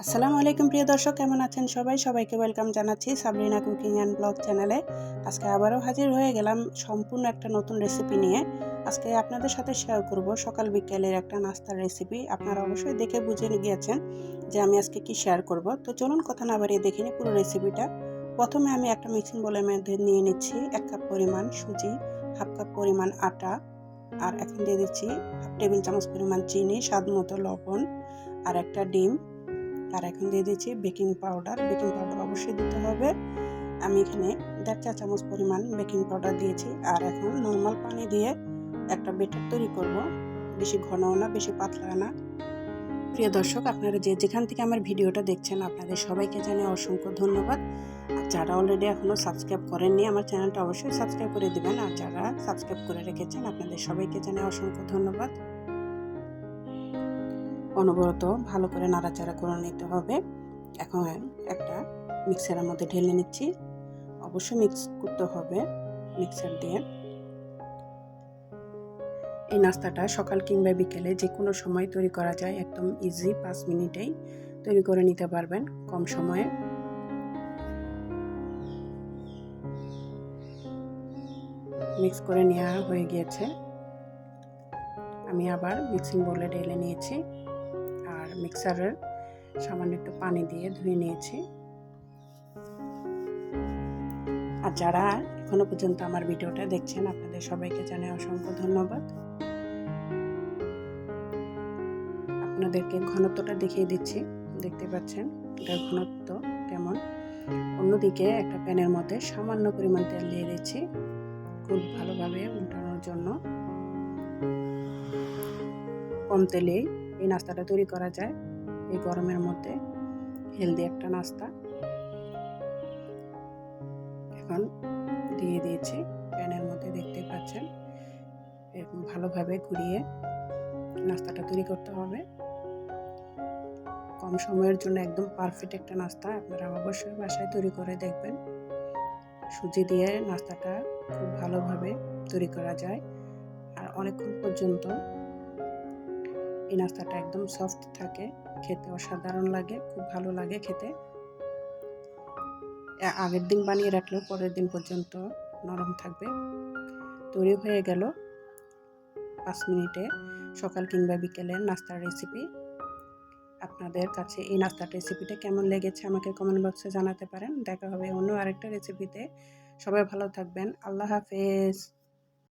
আসসালামু আলাইকুম প্রিয় দর্শক, কেমন আছেন সবাই? সবাইকে ওয়েলকাম জানাচ্ছি সাবরিনা কুকিং অ্যান্ড ব্লগ চ্যানেলে। আজকে আবারও হাজির হয়ে গেলাম সম্পূর্ণ একটা নতুন রেসিপি নিয়ে। আজকে আপনাদের সাথে শেয়ার করব সকাল বিকেলের একটা নাস্তার রেসিপি। আপনারা অবশ্যই দেখে বুঝে গিয়েছেন যে আমি আজকে কি শেয়ার করব। তো চলুন কথা না বাড়িয়ে দেখে নিই পুরো রেসিপিটা। প্রথমে আমি একটা মিক্সিং বোলের মধ্যে নিয়ে নিচ্ছি 1 কাপ পরিমাণ সুজি, হাফ কাপ পরিমাণ আটা, আর এখন দিয়ে দিচ্ছি হাফ টেবিল চামচ পরিমাণ চিনি, স্বাদ মতো লবণ, আর একটা ডিম। আর এখন দিয়ে দিচ্ছি বেকিং পাউডার অবশ্যই দিতে হবে। আমি এখানে 1.5 চা চামচ পরিমাণ বেকিং পাউডার দিয়েছি। আর এখন নর্মাল পানি দিয়ে একটা ব্যাটার তৈরি করব। বেশি ঘনও না, বেশি পাতলা না। প্রিয় দর্শক, আপনারা যে যেখান থেকে আমার ভিডিওটা দেখছেন আপনাদের সবাইকে জানাই অসংখ্য ধন্যবাদ। আর যারা অলরেডি এখনও সাবস্ক্রাইব করেননি আমার চ্যানেলটা অবশ্যই সাবস্ক্রাইব করে দিবেন। আর যারা সাবস্ক্রাইব করে রেখেছেন আপনাদের সবাইকে জানাই অসংখ্য ধন্যবাদ। অনবরত ভালো করে নাড়াচাড়া করে নিতে হবে। এখন একটা মিক্সারের মধ্যে ঢেলে নিচ্ছি। অবশ্যই মিক্স করতে হবে মিক্সার দিয়ে। এই নাস্তাটা সকাল কিংবা বিকেলে যে কোনো সময় তৈরি করা যায়, একদম ইজি, 5 মিনিটেই তৈরি করে নিতে পারবেন কম সময়ে। মিক্স করে নেওয়া হয়ে গিয়েছে। আমি আবার মিক্সিং বোলে ঢেলে নিয়েছি আর মিক্সারের সামান্য একটু পানি দিয়ে ধুয়ে নিয়েছি। আর যারা এখনো পর্যন্ত আমার ভিডিওটা দেখছেন আপনাদের সবাইকে জানাই অসংখ্য ধন্যবাদ। আপনাদেরকে ঘনত্বটা দেখিয়ে দিচ্ছি, দেখতে পাচ্ছেন এটার ঘনত্ব কেমন। অন্যদিকে একটা প্যানের মধ্যে সামান্য পরিমাণ তেল দিয়ে দিচ্ছি খুব ভালোভাবে উল্টানোর জন্য। কম তেলেই এই নাস্তাটা তৈরি করা যায় এই গরমের মধ্যে, হেলদি একটা নাস্তা। এখন দিয়ে দিয়েছি প্যানের মধ্যে, দেখতে পাচ্ছেন এরকম ভালোভাবে ঘুরিয়ে নাস্তাটা তৈরি করতে হবে। কম সময়ের জন্য একদম পারফেক্ট একটা নাস্তা। আপনারা অবশ্যই বাসায় তৈরি করে দেখবেন। সুজি দিয়ে নাস্তাটা খুব ভালোভাবে তৈরি করা যায় আর অনেকক্ষণ পর্যন্ত এই নাস্তাটা একদম সফট থাকে, খেতে অসাধারণ লাগে, খুব ভালো লাগে খেতে। আগের দিন বানিয়ে রাখলেও পরের দিন পর্যন্ত নরম থাকবে। তৈরি হয়ে গেল 5 মিনিটে সকাল কিংবা বিকেলের নাস্তার রেসিপি। আপনাদের কাছে এই নাস্তার রেসিপিটা কেমন লেগেছে আমাকে কমেন্ট বক্সে জানাতে পারেন। দেখা হবে অন্য আরেকটা রেসিপিতে। সবাই ভালো থাকবেন। আল্লাহ হাফেজ।